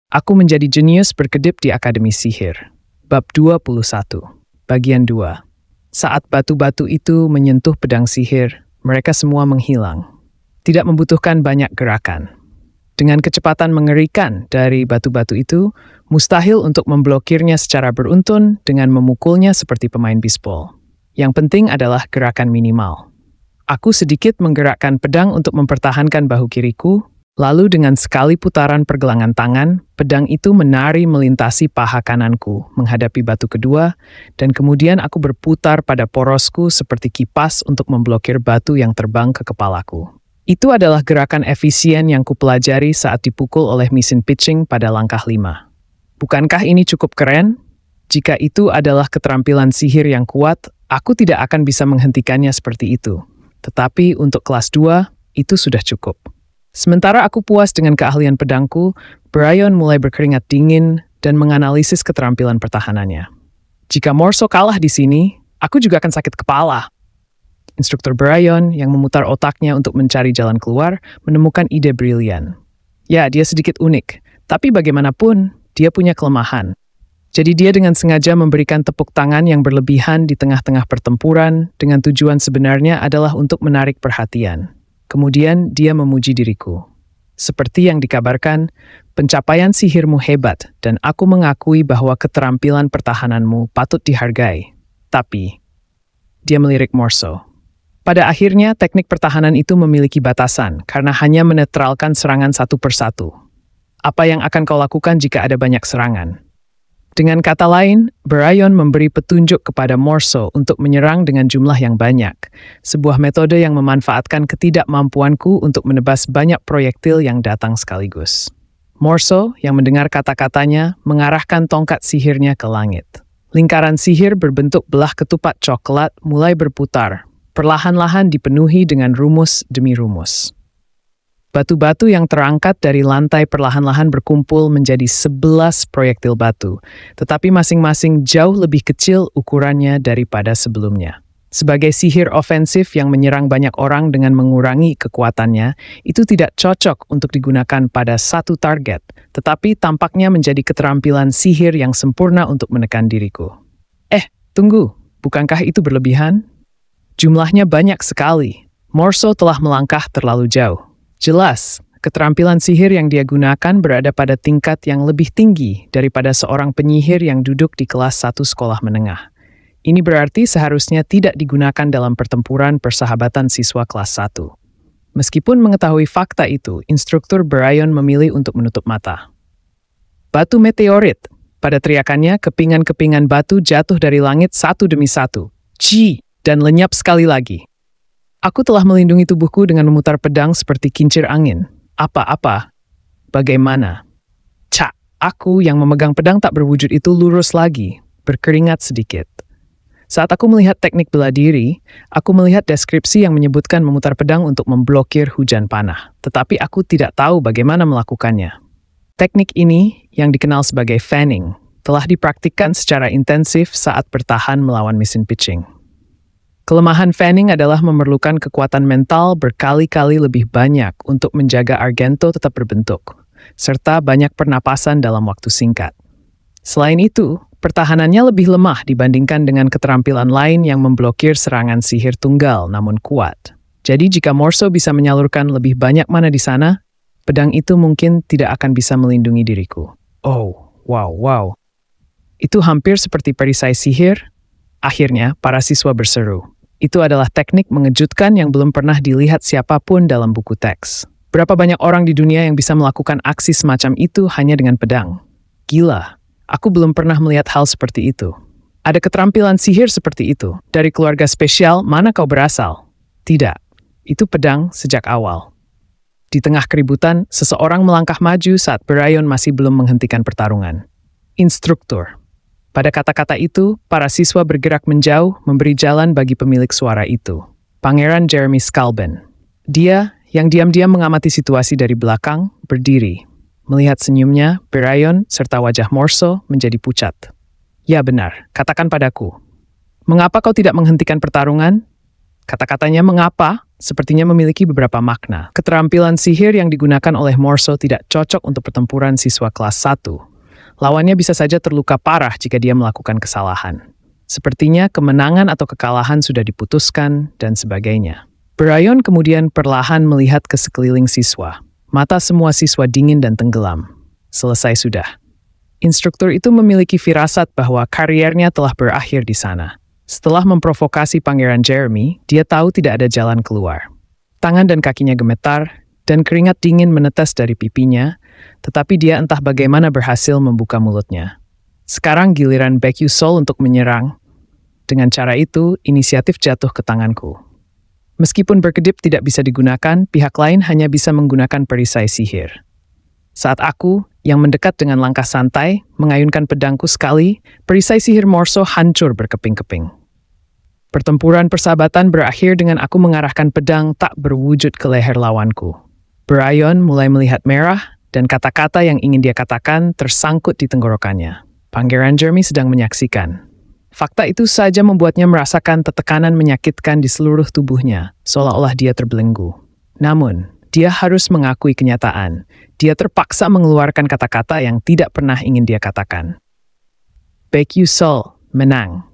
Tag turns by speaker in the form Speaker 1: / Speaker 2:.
Speaker 1: Aku menjadi jenius berkedip di Akademi Sihir. Bab 21. Bagian 2. Saat batu-batu itu menyentuh pedang sihir, mereka semua menghilang. Tidak membutuhkan banyak gerakan. Dengan kecepatan mengerikan dari batu-batu itu, mustahil untuk memblokirnya secara beruntun dengan memukulnya seperti pemain bisbol. Yang penting adalah gerakan minimal. Aku sedikit menggerakkan pedang untuk mempertahankan bahu kiriku, lalu dengan sekali putaran pergelangan tangan, pedang itu menari melintasi paha kananku, menghadapi batu kedua, dan kemudian aku berputar pada porosku seperti kipas untuk memblokir batu yang terbang ke kepalaku. Itu adalah gerakan efisien yang kupelajari saat dipukul oleh mesin pitching pada langkah 5. Bukankah ini cukup keren? Jika itu adalah keterampilan sihir yang kuat, aku tidak akan bisa menghentikannya seperti itu. Tetapi untuk kelas 2, itu sudah cukup. Sementara aku puas dengan keahlian pedangku, Brian mulai berkeringat dingin dan menganalisis keterampilan pertahanannya. Jika Morso kalah di sini, aku juga akan sakit kepala. Instruktur Brian yang memutar otaknya untuk mencari jalan keluar menemukan ide brilian. Ya, dia sedikit unik, tapi bagaimanapun, dia punya kelemahan. Jadi dia dengan sengaja memberikan tepuk tangan yang berlebihan di tengah-tengah pertempuran dengan tujuan sebenarnya adalah untuk menarik perhatian. Kemudian dia memuji diriku. Seperti yang dikabarkan, pencapaian sihirmu hebat dan aku mengakui bahwa keterampilan pertahananmu patut dihargai. Tapi, dia melirik Morso. Pada akhirnya, teknik pertahanan itu memiliki batasan karena hanya menetralkan serangan satu persatu. Apa yang akan kau lakukan jika ada banyak serangan? Dengan kata lain, Brian memberi petunjuk kepada Morso untuk menyerang dengan jumlah yang banyak, sebuah metode yang memanfaatkan ketidakmampuanku untuk menebas banyak proyektil yang datang sekaligus. Morso, yang mendengar kata-katanya, mengarahkan tongkat sihirnya ke langit. Lingkaran sihir berbentuk belah ketupat coklat mulai berputar, perlahan-lahan dipenuhi dengan rumus demi rumus. Batu-batu yang terangkat dari lantai perlahan-lahan berkumpul menjadi 11 proyektil batu, tetapi masing-masing jauh lebih kecil ukurannya daripada sebelumnya. Sebagai sihir ofensif yang menyerang banyak orang dengan mengurangi kekuatannya, itu tidak cocok untuk digunakan pada satu target, tetapi tampaknya menjadi keterampilan sihir yang sempurna untuk menekan diriku. Tunggu, bukankah itu berlebihan? Jumlahnya banyak sekali. Morso telah melangkah terlalu jauh. Jelas, keterampilan sihir yang dia gunakan berada pada tingkat yang lebih tinggi daripada seorang penyihir yang duduk di kelas 1 sekolah menengah. Ini berarti seharusnya tidak digunakan dalam pertempuran persahabatan siswa kelas 1. Meskipun mengetahui fakta itu, instruktur Brian memilih untuk menutup mata. Batu meteorit. Pada teriakannya, kepingan-kepingan batu jatuh dari langit satu demi satu. Dan lenyap sekali lagi. Aku telah melindungi tubuhku dengan memutar pedang seperti kincir angin. Apa-apa? Bagaimana? Aku yang memegang pedang tak berwujud itu lurus lagi, berkeringat sedikit. Saat aku melihat teknik bela diri, aku melihat deskripsi yang menyebutkan memutar pedang untuk memblokir hujan panah. Tetapi aku tidak tahu bagaimana melakukannya. Teknik ini, yang dikenal sebagai fanning, telah dipraktikkan secara intensif saat bertahan melawan mesin pitching. Kelemahan fanning adalah memerlukan kekuatan mental berkali-kali lebih banyak untuk menjaga Argento tetap berbentuk, serta banyak pernapasan dalam waktu singkat. Selain itu, pertahanannya lebih lemah dibandingkan dengan keterampilan lain yang memblokir serangan sihir tunggal namun kuat. Jadi jika Morso bisa menyalurkan lebih banyak mana di sana, pedang itu mungkin tidak akan bisa melindungi diriku. Wow. Itu hampir seperti perisai sihir. Akhirnya, para siswa berseru. Itu adalah teknik mengejutkan yang belum pernah dilihat siapapun dalam buku teks. Berapa banyak orang di dunia yang bisa melakukan aksi semacam itu hanya dengan pedang? Gila, aku belum pernah melihat hal seperti itu. Ada keterampilan sihir seperti itu. Dari keluarga spesial, mana kau berasal? Tidak, itu pedang sejak awal. Di tengah keributan, seseorang melangkah maju saat Brian masih belum menghentikan pertarungan. Instruktur. Pada kata-kata itu, para siswa bergerak menjauh, memberi jalan bagi pemilik suara itu. Pangeran Jeremy Skalben. Dia, yang diam-diam mengamati situasi dari belakang, berdiri. Melihat senyumnya, Brian serta wajah Morso menjadi pucat. Ya benar, katakan padaku. Mengapa kau tidak menghentikan pertarungan? Kata-katanya mengapa? sepertinya memiliki beberapa makna. Keterampilan sihir yang digunakan oleh Morso tidak cocok untuk pertempuran siswa kelas 1. Lawannya bisa saja terluka parah jika dia melakukan kesalahan. Sepertinya kemenangan atau kekalahan sudah diputuskan, dan sebagainya. Brian kemudian perlahan melihat ke sekeliling siswa. Mata semua siswa dingin dan tenggelam. Selesai sudah. Instruktur itu memiliki firasat bahwa kariernya telah berakhir di sana. Setelah memprovokasi Pangeran Jeremy, dia tahu tidak ada jalan keluar. Tangan dan kakinya gemetar, dan keringat dingin menetes dari pipinya, tetapi dia entah bagaimana berhasil membuka mulutnya. Sekarang giliran Baek Yusol untuk menyerang. Dengan cara itu, inisiatif jatuh ke tanganku. Meskipun berkedip tidak bisa digunakan, pihak lain hanya bisa menggunakan perisai sihir. Saat aku, yang mendekat dengan langkah santai, mengayunkan pedangku sekali, perisai sihir Morso hancur berkeping-keping. Pertempuran persahabatan berakhir dengan aku mengarahkan pedang tak berwujud ke leher lawanku. Brian mulai melihat merah, dan kata-kata yang ingin dia katakan tersangkut di tenggorokannya. Pangeran Jeremy sedang menyaksikan. Fakta itu saja membuatnya merasakan tekanan menyakitkan di seluruh tubuhnya, seolah-olah dia terbelenggu. Namun, dia harus mengakui kenyataan. Dia terpaksa mengeluarkan kata-kata yang tidak pernah ingin dia katakan. Baek Yusol menang.